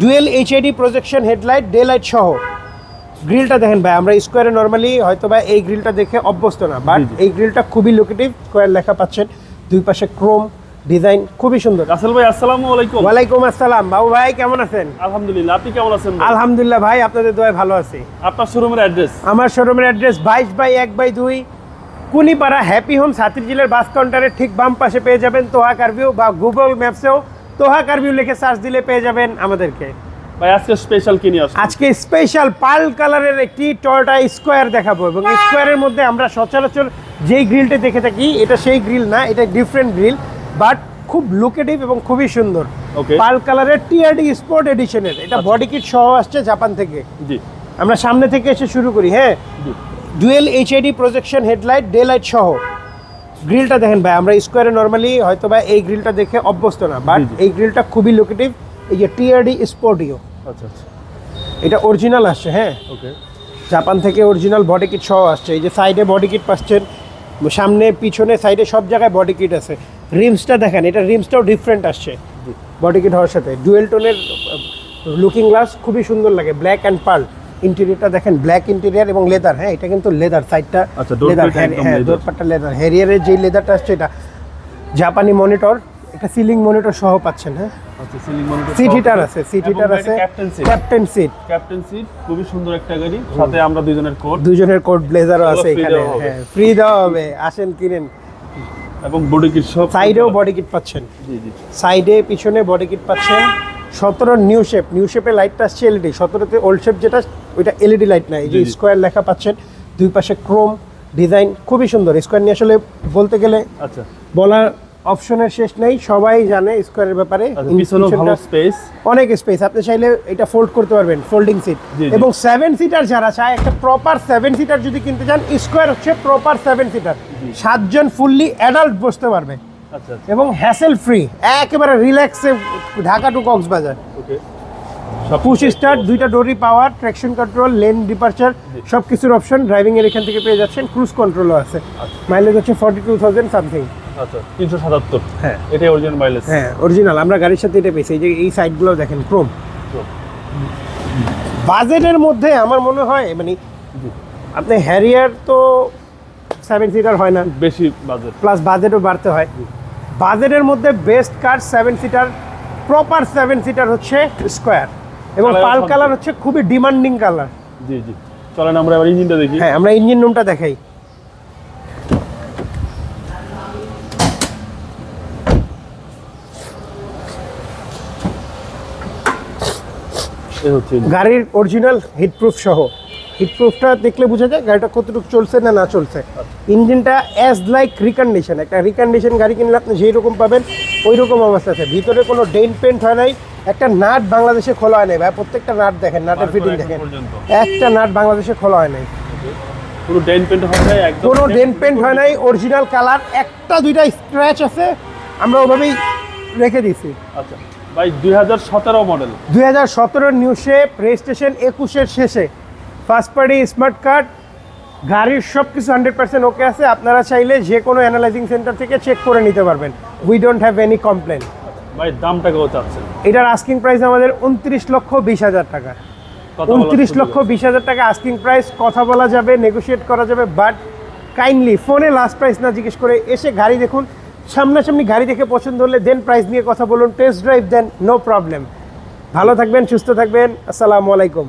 Dual HID projection headlight day light সহ গ্রিলটা দেখেন ভাই, আমরা স্কোয়ারে নর্মালি হয়তো বা এই গ্রিলটা দেখে অভ্যস্ত না, বাট এই গ্রিলটা খুবই লোকেটিভ। স্কোয়ার লেখা পাচ্ছেন, দুই পাশে ক্রোম ডিজাইন, খুবই সুন্দর। রাসেল ভাই আসসালামু আলাইকুম। ওয়ালাইকুম আসসালাম। বাবু ভাই কেমন আছেন? আলহামদুলিল্লাহ, আপনি কেমন আছেন? আলহামদুলিল্লাহ ভাই, আপনাদের দোয়ায় ভালো আছি। আপনার শোরুমের অ্যাড্রেস? আমার শোরুমের অ্যাড্রেস 22/1/2 কুনিপাড়া হ্যাপি হোম সাতির জিলের বাস কাউন্টারের ঠিক বাম পাশে পেয়ে যাবেন তোহা কারভিউ, বা গুগল ম্যাপসেও তোহা কারভিউ লিখে সার্চ দিলে পেয়ে যাবেন আমাদেরকে। ভাই আজকে স্পেশাল কি নিয়ে আসছেন? আজকে স্পেশাল পার্ল কালারের একটি টয়োটা স্কোয়ার দেখাবো, এবং স্কোয়ারের মধ্যে আমরা সচরাচর যেই গ্রিলটা দেখে থাকি এটা সেই গ্রিল না, এটা ডিফারেন্ট গ্রিল, বাট খুব লোকেটিভ এবং খুবই সুন্দর। পার্ল কালারের টিআরডি স্পোর্ট এডিশনের, এটা বডি কিট সহ আসছে জাপান থেকে। জি, আমরা সামনে থেকে এসে শুরু করি। হ্যাঁ, dual HID projection headlight day light সহ গ্রিলটা দেখেন ভাই, আমরা স্কোয়ারে নর্মালি হয়তো বা এই গ্রিলটা দেখে অভ্যস্ত না, বাট এই গ্রিলটা খুবই লোকেটিভ। এই যে টিআরডি স্পোর্টিও, আচ্ছা আচ্ছা, এটা অরিজিনাল আসছে। হ্যাঁ, ওকে, জাপান থেকে অরিজিনাল বডি কিট সহ আসছে। এই যে সাইডে বডি কিট পাচ্ছেন, সামনে পিছনে সাইডে সব জায়গায় বডি কিট আছে। রিমসটা দেখেন, এটা রিমসটাও ডিফারেন্ট আসছে বডি কিট হওয়ার সাথে। ডুয়েল টোনের লুকিং গ্লাস, খুবই সুন্দর লাগে, ব্ল্যাক অ্যান্ড পার্ল। ইন্টেরিয়রটা দেখেন, ব্ল্যাক ইন্টেরিয়র এবং লেদার। হ্যাঁ, এটা কিন্তু লেদার, সাইডটা লেদার। হ্যাঁ, ডোরপাটটা লেদার। হ্যারিয়ারের যে লেদারটা আসছে এটা জাপানি মনিটর, একটা সিলিং মনিটর সহ পাচ্ছেন। হ্যাঁ, আচ্ছা, সিলিং মনিটর, সিট হিটার আছে, সিট হিটার আছে, ক্যাপ্টেন সিট, খুবই সুন্দর একটা গাড়ি। সাথে আমরা দুজনের কোড ব্লেজারও আছে এখানে। হ্যাঁ, ফ্রি দেওয়া হবে, আসেন কিনেন। এবং বডি কিট সব, সাইডেও বডি কিট পাচ্ছেন। জি জি, সাইডে পিছনে বডি কিট পাচ্ছেন। 17 নিউ শেপে লাইটটা আসছে এলইডি। 17তে ওল্ড শেপ যেটা, ওইটা এলইডি লাইট না। এই যে স্কোয়ার লেখা পাচ্ছেন, দুই পাশে ক্রোম ডিজাইন, খুবই সুন্দর। স্কোয়ার নিয়ে আসলে বলতে গেলে আচ্ছা বলার অপশনের শেষ নেই, সবাই জানে স্কোয়ারের ব্যাপারে। অনেক স্পেস, আপনি চাইলে এটা ফোল্ড করতে পারবেন, ফোল্ডিং সিট। এবং 7 সিটার যারা চায়, একটা প্রপার 7 সিটার যদি কিনতে চান, স্কোয়ার হচ্ছে প্রপার 7 সিটার। 7 জন ফুললি অ্যাডাল্ট বসতে পারবে, এবং হ্যাসেল ফ্রি, একেবারে রিল্যাক্সে Dhaka to Cox's Bazar. Push start, দুইটা ডোরি power, traction control, lane departure, সব কিছুর অপশন ড্রাইভিং এর এখান থেকে পেয়ে যাচ্ছেন। ক্রুজ কন্ট্রোলও আছে। মাইলেজ হচ্ছে 42,000 সামথিং। আচ্ছা, 377। হ্যাঁ, এটাই অরিজিনাল মাইলেজ। হ্যাঁ, অরিজিনাল। আমরা গাড়ির সাথে এটা পেয়েছি। এই যে এই সাইডগুলো দেখেন, ক্রোম। বাজেটের মধ্যে আমার মনে হয়, মানে আপনি হ্যারিয়ার তো 7 সিটার হয় না, বেশি বাজেট, প্লাস বাজেটও বাড়তে হয়। বাজেটের মধ্যে best car 7 seater, proper 7 seater হচ্ছে স্কোয়ার, এবং পার্ল কালার হচ্ছে খুবই ডিমান্ডিং কালার। জি জি, চলেন আমরা এবার ইঞ্জিনটা দেখি। হ্যাঁ, আমরা ইঞ্জিন রুমটা দেখাই। গাড়ির অরিজিনাল হিটপ্রুফ সহ। হিটপ্রুফটা দেখলে বোঝা যায় গাড়িটা কতটুকু চলছে না চলছে। ইঞ্জিনটা অ্যাজ লাইক রিকন্ডিশন। একটা রিকন্ডিশন গাড়ি কিনলে আপনি যেই রকম পাবেন ওই রকম অবস্থা আছে। ভিতরে কোনো ডেন্ট পেন্ট হয় নাই, একটা নাট বাংলাদেশে খোলা হয় নাই ভাই। প্রত্যেকটা নাট দেখেন, নাটের ফিটিং দেখেন, একটা নাট বাংলাদেশে খোলা হয় নাই। পুরো ডেন্ট পেন্ট হয় নাই, একদম কোনো ডেন্ট পেন্ট হয় নাই, অরিজিনাল কালার। একটা দুইটা স্ক্র্যাচ আছে, আমরা ওভাবেই রেখে দিয়েছি। আচ্ছা ভাই, 2017 মডেল, 2017 নিউ শেপ, রেজিস্ট্রেশন 21-এর শেষে, ফার্স্ট পার্টি স্মার্ট কার্ড। গাড়ির সব কিছু 100% ওকে আছে। আপনারা চাইলে যে কোনো অ্যানালাইজিং সেন্টার থেকে চেক করে নিতে পারবেন। We don't have any complain. ভাই দামটা কত চাচ্ছেন? এটার আস্কিং প্রাইস আমাদের 29,20,000 টাকা। 29,20,000 টাকা আস্কিং প্রাইস। কথা বলা যাবে, নেগোশিয়েট করা যাবে, বাট কাইন্ডলি ফোনে লাস্ট প্রাইস না জিজ্ঞেস করে এসে গাড়ি দেখুন। সামনাসামনি গাড়ি দেখে পছন্দ হলে দেন প্রাইস নিয়ে কথা বলুন, টেস্ট ড্রাইভ দেন, নো প্রবলেম। ভালো থাকবেন, সুস্থ থাকবেন। আসসালামু আলাইকুম।